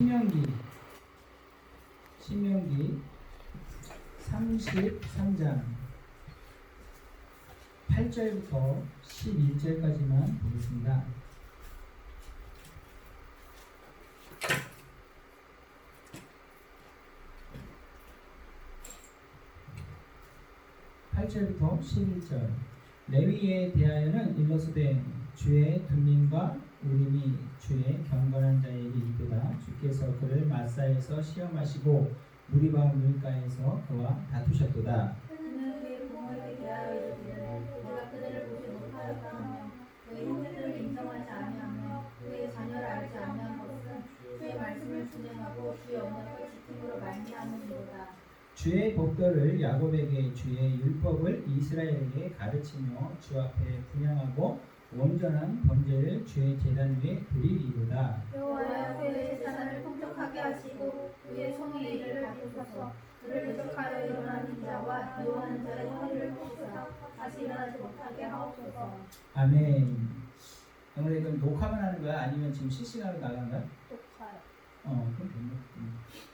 신명기 33장 8절부터 11절까지만 보겠습니다. (8절부터 11절) 레위에 대하여는 일러스되 주의 둔민과 우림이 주의 경건한 자에게 있도다. 주께서 그를 마사에서 시험하시고 무리바 물가에서 그와 다투셨도다. 그는 그의 부모에게 대하여 이르기를 내가 그들을 보지 못하였다 하며 그의 형제들을 인정하지 아니하며 그의 자녀를 알지 아니한 것은 주의 말씀을 준행하고 주의 언약을 지킴으로 말미암음이로다. 주의 법도를 야곱에게 주의 율법을 이스라엘에게 가르치며 주 앞에 분향하고 온전한 번제를 주의 제단 위에 드리리로다. 여호와여 그의 재산을 풍족하게 하시고 그의 손의 일을 가르쳐서 그를 대적하여 일어나는 자와 미워하는 자의 허리를 꺾으사 다시 일어나지 못하게 하옵소서. 아멘. 오늘 이건 녹화만 하는 거야? 아니면 지금 실시간으로 나가는 거야? 녹화요. 그럼 됐네.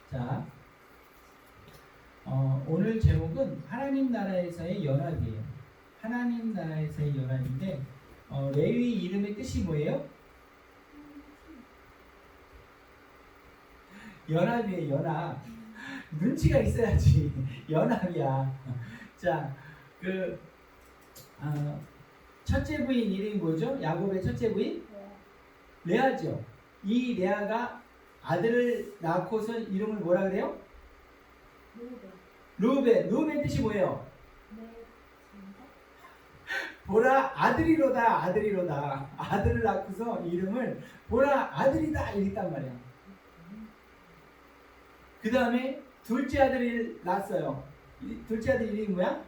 자, 오늘 제목은 하나님 나라에서의 연합이에요. 하나님 나라에서의 연합인데 레위 이름의 뜻이 뭐예요? 연합이에요. 연합. 눈치가 있어야지. 연합이야. 자, 첫째 부인 이름이 뭐죠? 야곱의 첫째 부인? 레아죠. 이 레아가 아들을 낳고서 이름을 뭐라 그래요? 루벤. 루벤 뜻이 뭐예요? 보라 아들이로다. 아들이로다. 아들을 낳고서 이름을 보라 아들이다 이랬단 말이야. 그 다음에 둘째 아들을 낳았어요. 둘째 아들 이름이 뭐야?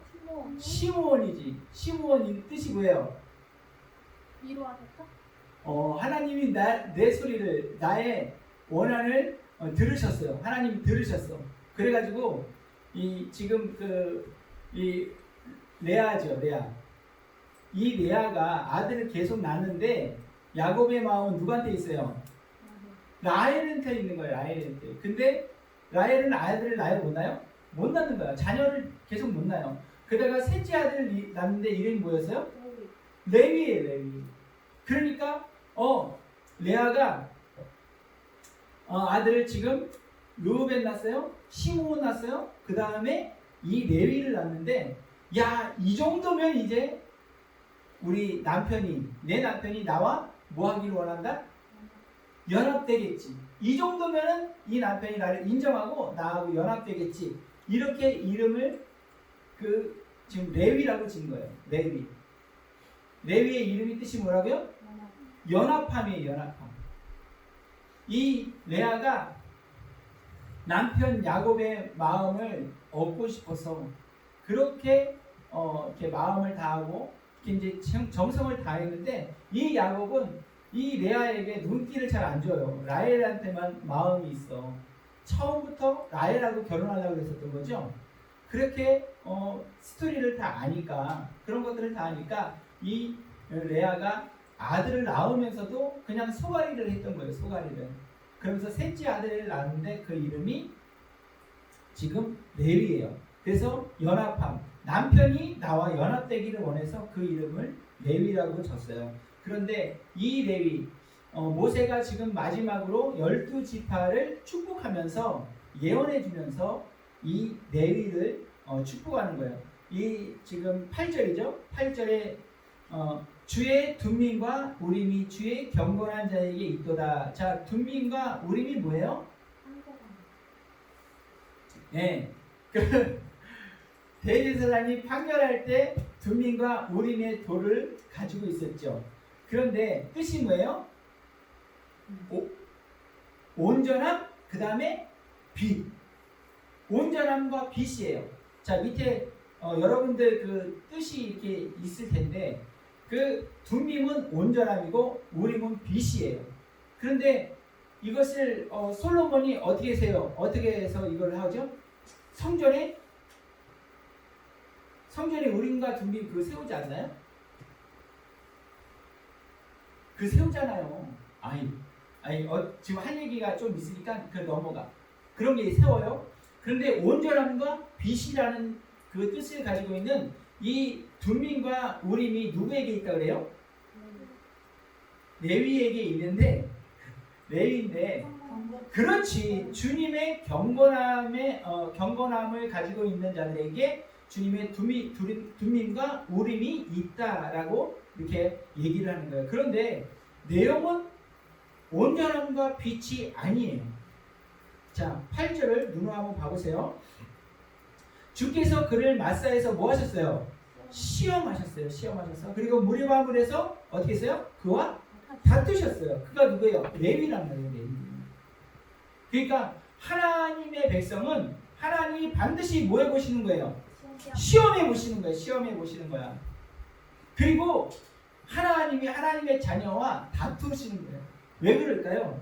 시므온이지. 시므온 뜻이 뭐예요? 위로하셨다? 하나님이 내 소리를, 나의 원한을 들으셨어요. 하나님이 들으셨어. 그래가지고 지금 이 레아죠. 레아. 이 레아가 아들을 계속 낳는데 야곱의 마음은 누구한테 있어요? 라헬한테 있는 거예요. 라헬한테. 근데 라헬은 아들을 못 낳아요? 못 낳는 거야. 자녀를 계속 못 낳아요. 그다가 셋째 아들을 낳는데 이름이 뭐였어요? 레위예요. 레위. 그러니까 레아가 아들을 지금 르우벤 낳았어요. 시므온 낳았어요. 그 다음에 이 레위를 낳는데 이 정도면 이제 우리 남편이, 내 남편이 나와 뭐 하기를 원한다? 연합되겠지. 이 정도면은 이 남편이 나를 인정하고 나하고 연합되겠지. 이렇게 이름을 지금 레위라고 지은 거예요. 레위. 레위의 이름이 뜻이 뭐라고요? 연합함이에요. 연합함. 이 레아가 남편 야곱의 마음을 얻고 싶어서 그렇게 이렇게 마음을 다하고 이제 정성을 다했는데 이 야곱은 이 레아에게 눈길을 잘 안 줘요. 라헬한테만 마음이 있어. 처음부터 라헬하고 결혼하려고 했었던 거죠. 그렇게 스토리를 다 아니까, 그런 것들을 다 아니까 이 레아가 아들을 낳으면서도 그냥 소가리를 했던 거예요. 소가리를. 그러면서 셋째 아들을 낳았는데 그 이름이 지금 레위예요. 그래서 연합함. 남편이 나와 연합되기를 원해서 그 이름을 레위라고 줬어요. 그런데 이 레위, 모세가 지금 마지막으로 12지파를 축복하면서 예언해 주면서 이 레위를 축복하는 거예요. 이 지금 8절이죠. 8절에 주의 둔민과 우림이 주의 경건한 자에게 있도다. 자, 둔민과 우림이 뭐예요? 네. 대제사장이 판결할 때 둔민과 우림의 돌을 가지고 있었죠. 그런데 뜻이 뭐예요? 온전함, 그 다음에 빛. 온전함과 빛이에요. 자, 밑에 여러분들 그 뜻이 이렇게 있을 텐데 그 둔민은 온전함이고 우림은 빛이에요. 그런데 이것을 솔로몬이 어떻게 해서 이걸 하죠? 성전에 우림과 둔민 그거 세우지 않나요? 그 세우잖아요. 아니 지금 할 얘기가 좀 있으니까 그 넘어가. 그런 게 세워요. 그런데 온전함과 빛이라는 그 뜻을 가지고 있는 이 둠밈과 우림이 누구에게 있다 그래요? 레위에게 있는데 레위인데 그렇지 주님의 경건함을 가지고 있는 자들에게 주님의 둠밈과 우림이 있다라고 이렇게 얘기를 하는 거예요. 그런데 내용은 온전함과 빛이 아니에요. 자, 8절을 눈으로 한번 봐보세요. 주께서 그를 마사에서 뭐 하셨어요? 시험하셨어요. 시험하셔서. 그리고 무리와 물에서 어떻게 했어요? 그와 다투셨어요. 그가 누구예요? 레위란 말이에요. 레위. 그러니까 하나님의 백성은 하나님이 반드시 뭐 해보시는 거예요? 시험해 보시는 거예요. 시험해 보시는 거야. 그리고 하나님이 하나님의 자녀와 다투시는 거예요. 왜 그럴까요?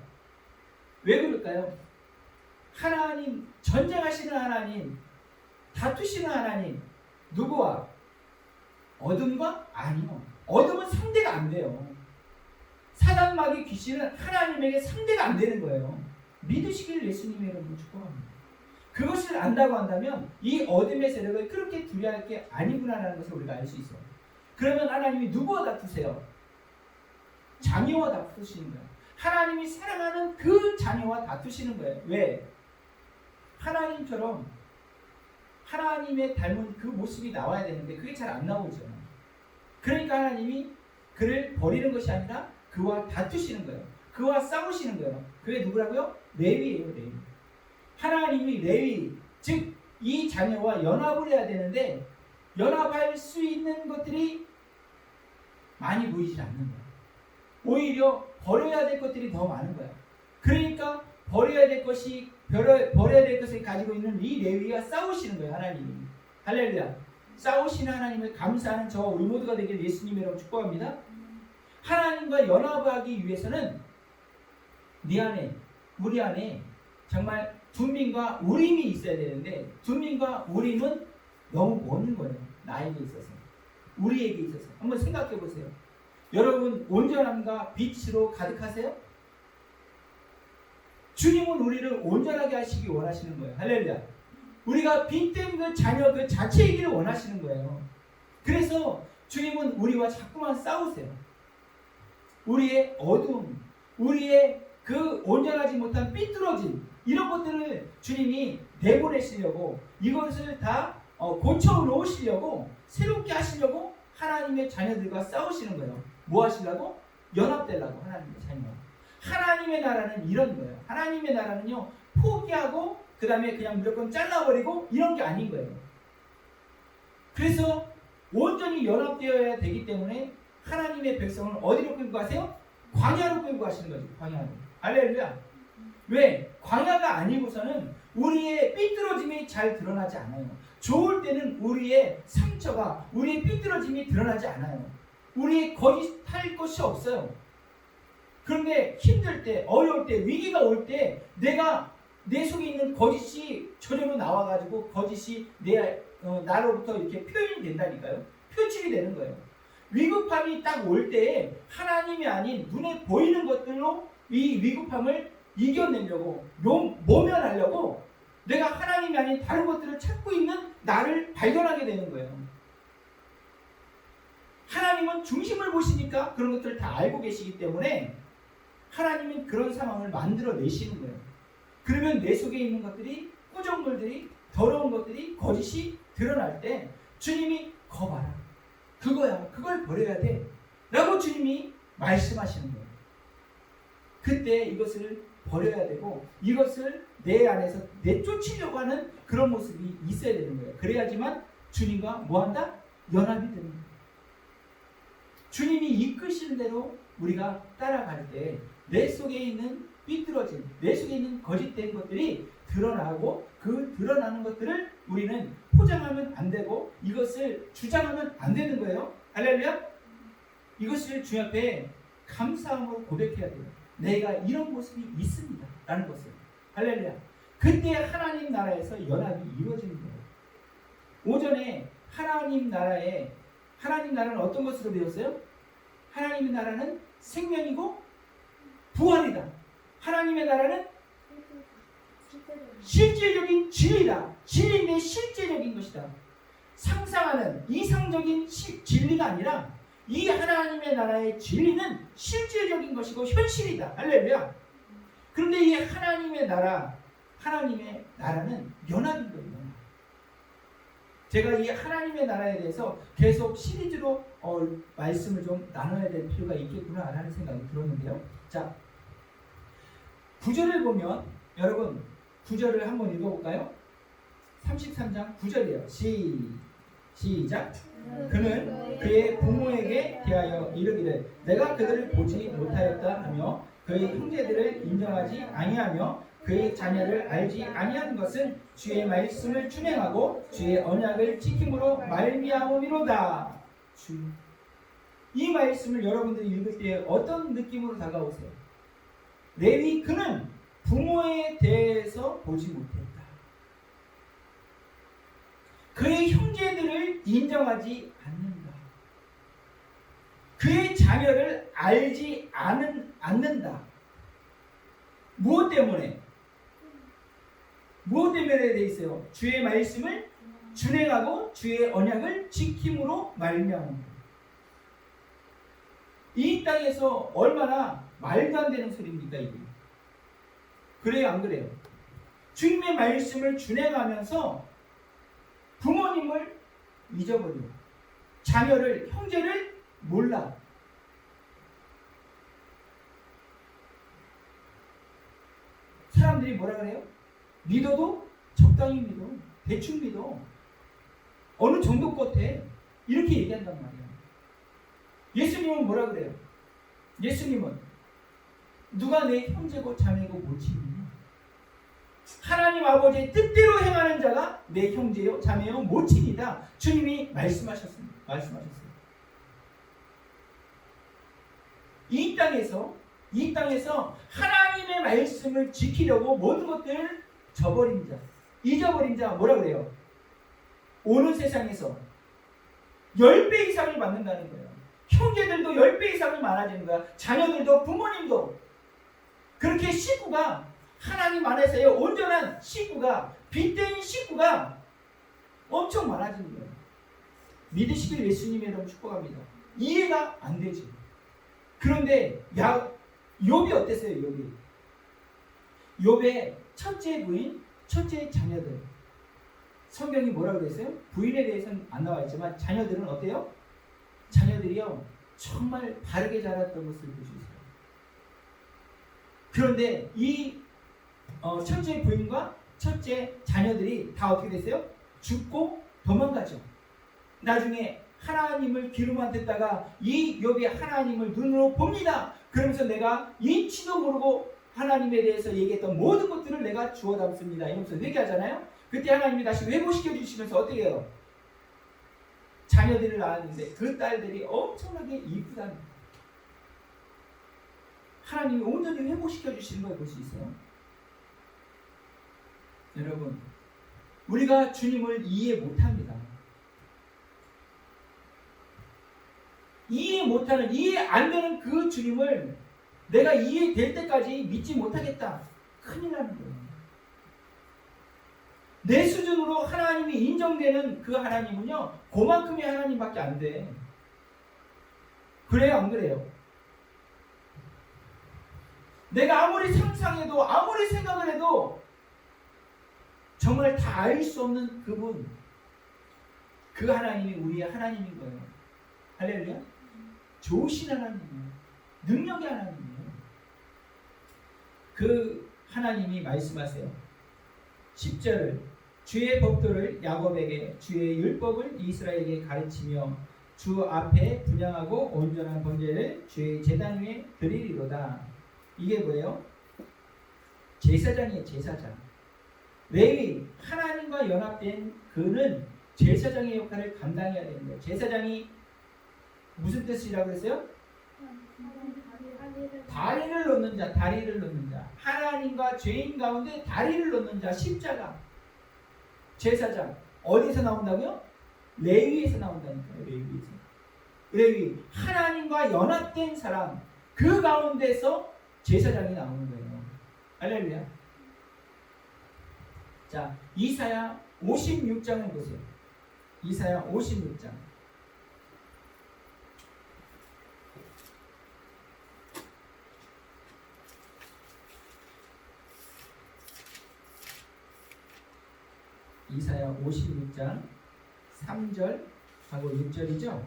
왜 그럴까요? 하나님, 전쟁하시는 하나님, 다투시는 하나님, 누구와? 어둠과? 아니요. 어둠은 상대가 안 돼요. 사단 마귀 귀신은 하나님에게 상대가 안 되는 거예요. 믿으시길 예수님의 이름으로 축복합니다. 그것을 안다고 한다면 이 어둠의 세력을 그렇게 두려워할 게 아니구나라는 것을 우리가 알 수 있어요. 그러면 하나님이 누구와 다투세요? 자녀와 다투시는 거예요. 하나님이 사랑하는 그 자녀와 다투시는 거예요. 왜? 하나님처럼 하나님의 닮은 그 모습이 나와야 되는데 그게 잘 안 나오죠. 그러니까 하나님이 그를 버리는 것이 아니라 그와 다투시는 거예요. 그와 싸우시는 거예요. 그게 누구라고요? 레위예요. 레위. 하나님이 레위, 즉 이 자녀와 연합을 해야 되는데 연합할 수 있는 것들이 많이 보이지 않는 거예요. 오히려 버려야 될 것들이 더 많은 거예요. 그러니까 버려야 될 것을 가지고 있는 이 레위가 싸우시는 거예요. 하나님이. 할렐루야. 싸우시는 하나님을 감사하는 저와 우리 모두가 되길 예수님의 이름으로 축복합니다. 하나님과 연합하기 위해서는 네 안에, 우리 안에 정말 둠밈과 우림이 있어야 되는데 둠밈과 우림은 너무 먼 거예요. 나에게 있어서, 우리에게 있어서. 한번 생각해 보세요. 여러분 온전함과 빛으로 가득하세요? 주님은 우리를 온전하게 하시기 원하시는 거예요. 할렐루야. 우리가 빛된 그 자녀 그 자체이기를 원하시는 거예요. 그래서 주님은 우리와 자꾸만 싸우세요. 우리의 어두움, 우리의 그 온전하지 못한 삐뚤어짐, 이런 것들을 주님이 내보내시려고, 이것을 다 고쳐 놓으시려고, 새롭게 하시려고 하나님의 자녀들과 싸우시는 거예요. 뭐 하시려고? 연합되려고. 하나님의 자녀. 하나님의 나라는 이런 거예요. 하나님의 나라는요, 포기하고 그 다음에 그냥 무조건 잘라버리고 이런 게 아닌 거예요. 그래서 온전히 연합되어야 되기 때문에 하나님의 백성을 어디로 끌고 가세요? 광야로 끌고 가시는 거죠. 광야로. 할렐루야. 왜? 광야가 아니고서는 우리의 삐뚤어짐이 잘 드러나지 않아요. 좋을 때는 우리의 상처가, 우리의 삐뚤어짐이 드러나지 않아요. 우리의 거짓할 것이 없어요. 그런데 힘들 때, 어려울 때, 위기가 올 때 내가 내 속에 있는 거짓이 저절로 나와가지고 거짓이 나로부터 이렇게 표현이 된다니까요. 표출이 되는 거예요. 위급함이 딱 올 때 하나님이 아닌 눈에 보이는 것들로 이 위급함을 이겨내려고, 모면하려고 내가 하나님이 아닌 다른 것들을 찾고 있는 나를 발견하게 되는 거예요. 하나님은 중심을 보시니까 그런 것들을 다 알고 계시기 때문에 하나님은 그런 상황을 만들어내시는 거예요. 그러면 내 속에 있는 것들이, 꾸정물들이, 더러운 것들이, 거짓이 드러날 때 주님이 거봐라. 그거야. 그걸 버려야 돼. 라고 주님이 말씀하시는 거예요. 그때 이것을 버려야 되고 이것을 내 안에서 내쫓으려고 하는 그런 모습이 있어야 되는 거예요. 그래야지만 주님과 뭐한다? 연합이 되는 거예요. 주님이 이끄시는 대로 우리가 따라갈 때 내 속에 있는 삐뚤어짐, 내 속에 있는 거짓된 것들이 드러나고 그 드러나는 것들을 우리는 포장하면 안 되고 이것을 주장하면 안 되는 거예요. 할렐루야. 이것을 주 앞에 감사함으로 고백해야 돼요. 내가 이런 모습이 있습니다 라는 것을. 할렐루야. 그때 하나님 나라에서 연합이 이루어지는 거예요. 오전에 하나님 나라는 어떤 것으로 배웠어요? 하나님의 나라는 생명이고 부활이다. 하나님의 나라는 실질적인 진리다. 진리인데 실제적인 것이다. 상상하는 이상적인 진리가 아니라 이 하나님의 나라의 진리는 실질적인 것이고 현실이다. 할렐루야. 그런데 이 하나님의 나라는 연합인 거예요. 연합. 제가 이 하나님의 나라에 대해서 계속 시리즈로 말씀을 좀 나눠야 될 필요가 있겠구나라는 생각이 들었는데요. 자, 구절을 보면 여러분 구절을 한번 읽어볼까요? 33장 9절이에요. 시작. 그는 그의 부모에게 대하여 이르기를 내가 그들을 보지 못하였다 하며 그의 형제들을 인정하지 아니하며 그의 자녀를 알지 아니하는 것은 주의 말씀을 준행하고 주의 언약을 지킴으로 말미암음이로다. 이 말씀을 여러분들이 읽을 때 어떤 느낌으로 다가오세요? 레위 그는 부모에 대해서 보지 못했다. 그의 형제들을 인정하지 않는다. 그의 자녀를 알지 않는다. 무엇 때문에? 무엇 때문에 되어 있어요? 주의 말씀을 준행하고 주의 언약을 지킴으로 말미암음. 이 땅에서 얼마나 말도 안 되는 소리입니까 이게? 그래요 안 그래요? 주님의 말씀을 준행하면서 부모님을 잊어버려. 자녀를 형제를 몰라. 사람들이 뭐라 그래요? 믿어도 적당히 믿어. 대충 믿어. 어느 정도 같아. 이렇게 얘기한단 말이야. 예수님은 뭐라 그래요? 예수님은 누가 내 형제고 자매고 모친이냐? 하나님 아버지의 뜻대로 행하는 자가 내 형제요 자매요 모친이다. 주님이 말씀하셨습니다. 이 땅에서 하나님의 말씀을 지키려고 모든 것들을 잊어버린 자 뭐라 그래요? 오는 세상에서 10배 이상을 받는다는 거예요. 형제들도 10배 이상을 많아지는 거야. 자녀들도 부모님도. 그렇게 식구가 하나님 안에서의 온전한 식구가 빛된 식구가 엄청 많아지는 거예요. 믿으시길 예수님의 이름으로 축복합니다. 이해가 안 되지. 그런데 욥이 어땠어요? 욥의 첫째 부인, 첫째 자녀들. 성경이 뭐라고 그랬어요? 부인에 대해서는 안 나와 있지만 자녀들은 어때요? 자녀들이요 정말 바르게 자랐던 것을 볼 수 있어요. 그런데 이 첫째 부인과 첫째 자녀들이 다 어떻게 됐어요? 죽고 도망가죠. 나중에 하나님을 귀로만 듣다가 이 욥이 하나님을 눈으로 봅니다. 그러면서 내가 인치도 모르고 하나님에 대해서 얘기했던 모든 것들을 내가 주워 담습니다. 이러면서 회개하잖아요. 그때 하나님이 다시 회복시켜 주시면서 어떻게 해요? 자녀들을 낳았는데 그 딸들이 엄청나게 이쁘다는 거예요. 하나님이 온전히 회복시켜 주시는 걸 볼 수 있어요. 여러분, 우리가 주님을 이해 못합니다. 이해 안 되는 그 주님을 내가 이해될 때까지 믿지 못하겠다. 큰일 나는 거예요. 내 수준으로 하나님이 인정되는 그 하나님은요, 그만큼의 하나님밖에 안 돼. 그래요, 안 그래요? 내가 아무리 상상해도, 아무리 생각을 해도, 정말 다 알 수 없는 그분, 그 하나님이 우리의 하나님인 거예요. 할렐루야? 좋으신 하나님이에요. 능력의 하나님이에요. 그 하나님이 말씀하세요. 10절을 주의 법도를 야곱에게 주의 율법을 이스라엘에게 가르치며 주 앞에 분향하고 온전한 번제를 주의 제단 위에 드리리로다. 이게 뭐예요? 제사장이에요. 제사장. 레위 하나님과 연합된 그는 제사장의 역할을 감당해야 되는 거예요. 제사장이 무슨 뜻이라고 했어요? 다리를 놓는 자. 하나님과 죄인 가운데 다리를 놓는 자, 십자가. 제사장. 어디서 나온다고요? 레위에서 나온다니까요. 레위. 하나님과 연합된 사람. 그 가운데서 제사장이 나오는 거예요. 할렐루야. 자, 이사야 56장을 보세요. 이사야 56장. 이사야 56장 3절하고 6절이죠.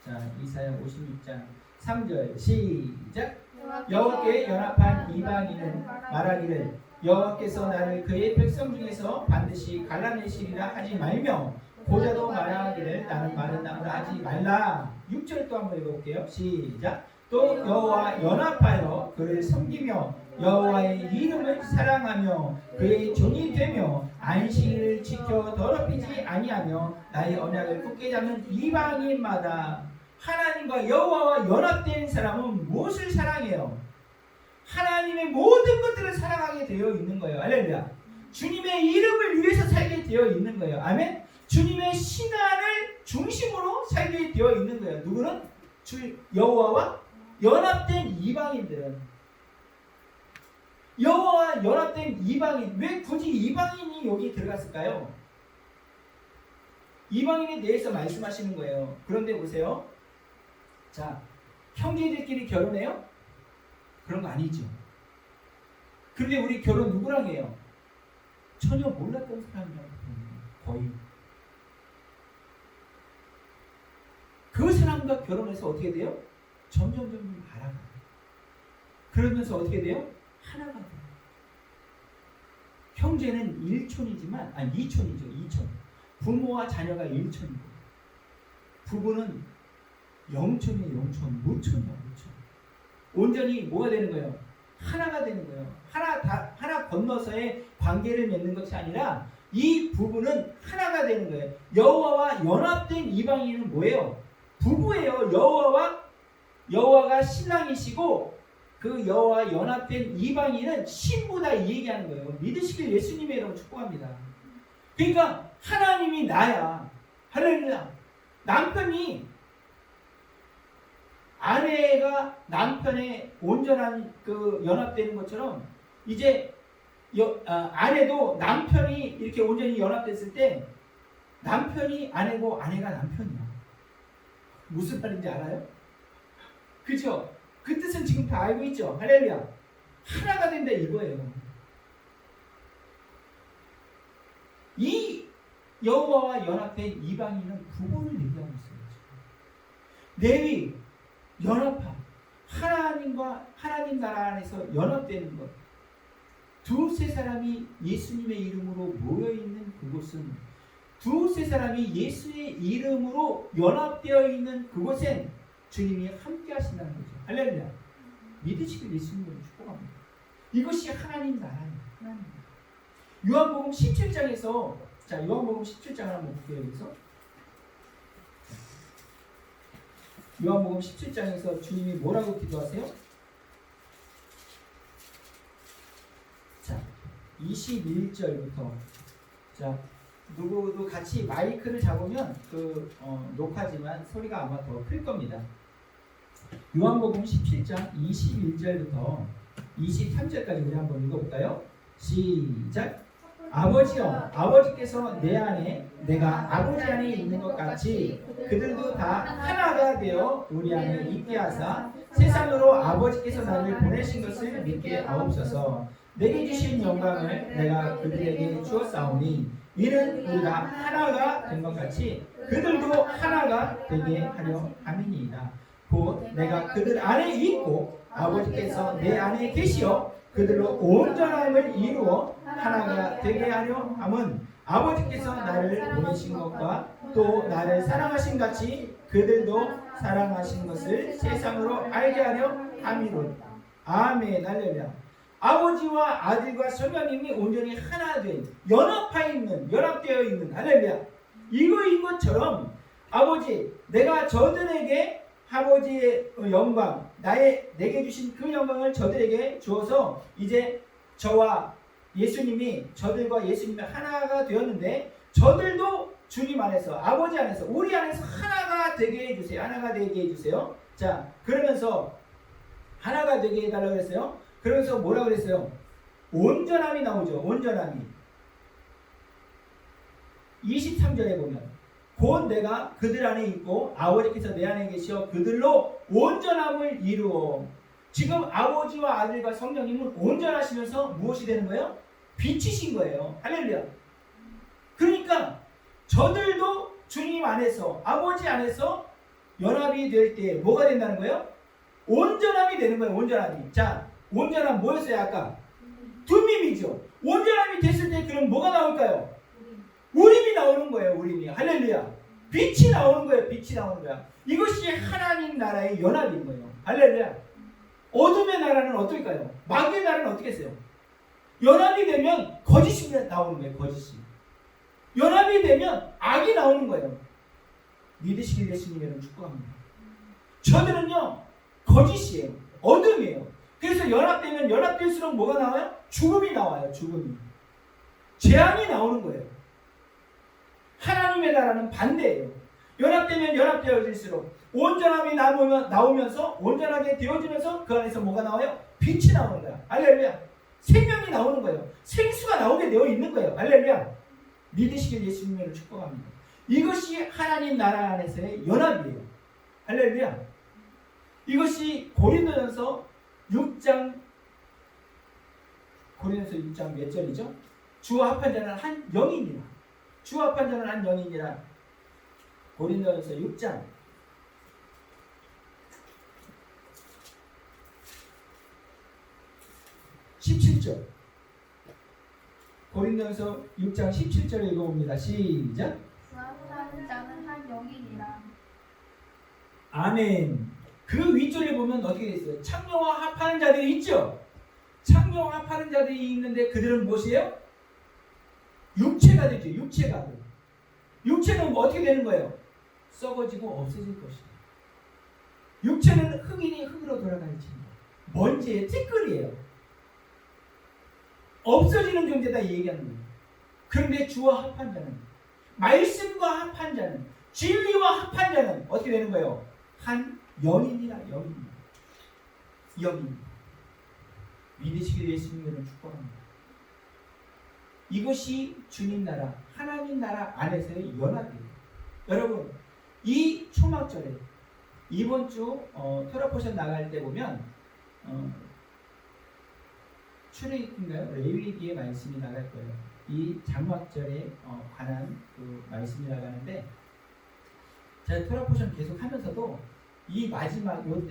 자, 이사야 56장 3절 시작. 여호와께 연합한 이방인은 말하기를 여호와께서 나를 그의 백성 중에서 반드시 갈라내시리라 하지 말며 고자도 말하기를 나는 마른 나무라 하지 말라. 6절 또 한번 읽어볼게요. 시작. 또 여호와 연합하여 그를 섬기며 여호와의 이름을 사랑하며 그의 종이 되며 안식일을 지켜 더럽히지 아니하며 나의 언약을 굳게 잡는 이방인마다. 하나님과 여호와와 연합된 사람은 무엇을 사랑해요? 하나님의 모든 것들을 사랑하게 되어 있는 거예요. 할렐루야. 주님의 이름을 위해서 살게 되어 있는 거예요. 아멘. 주님의 신앙을 중심으로 살게 되어 있는 거예요. 누구는? 여호와와 연합된 이방인들은. 여호와와 연합된 이방인. 왜 굳이 이방인이 여기 들어갔을까요? 이방인에 대해서 말씀하시는 거예요. 그런데 보세요. 자, 형제들끼리 결혼해요? 그런 거 아니죠. 그런데 우리 결혼 누구랑 해요? 전혀 몰랐던 사람이랑 거의. 그 사람과 결혼해서 어떻게 돼요? 점점 알아가요. 그러면서 어떻게 돼요? 하나가 돼요. 형제는 1촌이지만, 아니 2촌이죠. 2촌. 부모와 자녀가 1촌이고 부부는 0촌이에요. 0촌. 무촌이야. 무촌. 온전히 뭐가 되는 거예요? 하나가 되는 거예요. 하나 건너서의 관계를 맺는 것이 아니라 이 부부는 하나가 되는 거예요. 여호와와 연합된 이방인은 뭐예요? 부부예요. 여호와가 신랑이시고 그 여호와 연합된 이방인은 신부다, 이 얘기하는 거예요. 믿으시길 예수님의 이름으로 축복합니다. 그러니까 하나님이 나야. 할렐루야. 아내가 남편의 온전한 그 연합되는 것처럼 이제 아내도 남편이 이렇게 온전히 연합됐을 때 남편이 아내고 아내가 남편이야. 무슨 말인지 알아요? 그죠? 그 뜻은 지금 다 알고 있죠? 할렐루야. 하나가 된다 이거예요. 이 여호와와 연합된 이방인은 부부를 얘기하고 있어요. 레위 연합함, 하나님 나라 안에서 연합되는 것. 두세 사람이 예수님의 이름으로 모여있는 그곳은, 두세 사람이 예수의 이름으로 연합되어 있는 그곳엔 주님이 함께 하신다는 거죠. 할렐루야. 믿으시길 예수님으로 축복합니다. 이것이 하나님 나라입니다. 요한복음 17장에서, 자, 요한복음 17장을 한번 볼게요. 여기서 요한복음 17장에서 주님이 뭐라고 기도하세요? 자, 21절부터. 자, 누구도 같이 마이크를 잡으면 녹화지만 소리가 아마 더 클 겁니다. 요한복음 17장 21절부터 23절까지 우리 한번 읽어볼까요? 시작. 아버지여, 아버지께서 내 안에 내가 아버지 안에 있는 것 같이 그들도 다 하나가 되어 우리 안에 있게 하사 세상으로 아버지께서 나를 보내신 것을 믿게 하옵소서. 내게 주신 영광을 내가 그들에게 주었사오니 이는 우리가 하나가 된 것 같이 그들도 하나가 되게 하려 함이니이다. 곧 내가 그들 안에 있고 아버지께서 내 안에 계시어 그들로 온전함을 이루어 하나가 되게 하려 함은 아버지께서 나를 보내신 것과 또 나를 사랑하신 같이 그들도 사랑하신 것을 세상으로 알게 하려 함이로다. 아멘. 할렐루야. 아버지와 아들과 성령님이 온전히 하나 된, 연합되어 있는, 할렐루야. 이거인 것처럼 아버지, 내가 저들에게 아버지의 영광, 내게 주신 그 영광을 저들에게 주어서 이제 저와 예수님이, 저들과 예수님이 하나가 되었는데 저들도 주님 안에서, 아버지 안에서, 우리 안에서 하나가 되게 해주세요. 하나가 되게 해주세요. 자, 그러면서 하나가 되게 해달라고 그랬어요. 그러면서 뭐라고 그랬어요? 온전함이 나오죠. 온전함이. 23절에 보면 곧 내가 그들 안에 있고 아버지께서 내 안에 계시어 그들로 온전함을 이루어. 지금 아버지와 아들과 성령님은 온전하시면서 무엇이 되는 거예요? 빛이신 거예요. 할렐루야. 그러니까 저들도 주님 안에서 아버지 안에서 연합이 될 때 뭐가 된다는 거예요? 온전함이 되는 거예요. 온전함이. 자, 온전함 뭐였어요 아까? 두밈이죠. 온전함이 됐을 때 그럼 뭐가 나올까요? 우림이 나오는 거예요. 우림이. 할렐루야. 빛이 나오는 거예요. 빛이 나오는 거야. 이것이 하나님 나라의 연합인 거예요. 할렐루야. 어둠의 나라는 어떨까요? 마귀의 나라는 어떻게 했어요? 연합이 되면 거짓이 나오는 거예요. 거짓이. 연합이 되면 악이 나오는 거예요. 믿으시길 예수님이라는 축복합니다. 저들은요 거짓이에요. 어둠이에요. 그래서 연합되면 연합될수록 뭐가 나와요? 죽음이 나와요. 죽음이. 재앙이 나오는 거예요. 하나님의 나라는 반대예요. 연합되면 연합되어질수록 온전함이 나오면서 온전하게 되어지면서 그 안에서 뭐가 나와요? 빛이 나오는 거야. 할렐루야. 생명이 나오는 거예요. 생수가 나오게 되어 있는 거예요. 할렐루야. 믿으시길 예수님을 축복합니다. 이것이 하나님 나라 안에서의 연합이에요. 할렐루야. 이것이 고린도전서 6장 몇 절이죠? 주와 합한 자는 한 영이니라. 주와 합한 자는 한 영이니라. 고린도전서 6장 17절. 고린도전서 6장 17절 읽어봅니다. 시작. 주합하는 자는 한 영이니라. 아멘. 그 윗줄에 보면 어떻게 되어 있어요? 창녀와 합하는 자들이 있죠. 창녀와 합하는 자들이 있는데 그들은 무엇이에요? 육체가 되죠. 육체가. 육체는 뭐 어떻게 되는 거예요? 썩어지고 없어질 것이에요. 육체는 흙이니 흙으로 돌아가지만 먼지의 티끌이에요. 없어지는 존재다 이 얘기하는 거예요. 그런데 주와 합한 자는, 말씀과 합한 자는, 진리와 합한 자는 어떻게 되는 거예요? 한 영이니라. 영입니다. 믿으시길 예수님을 축복합니다. 이것이 주님 나라, 하나님 나라 안에서의 연합이에요. 여러분, 이 초막절에 이번 주 토라포션 나갈 때 보면 출애굽인가요? 레위기의 말씀이 나갈 거예요. 이 장막절에 관한 그 말씀이 나가는데 제가 토라포션 계속 하면서도 이 마지막 요때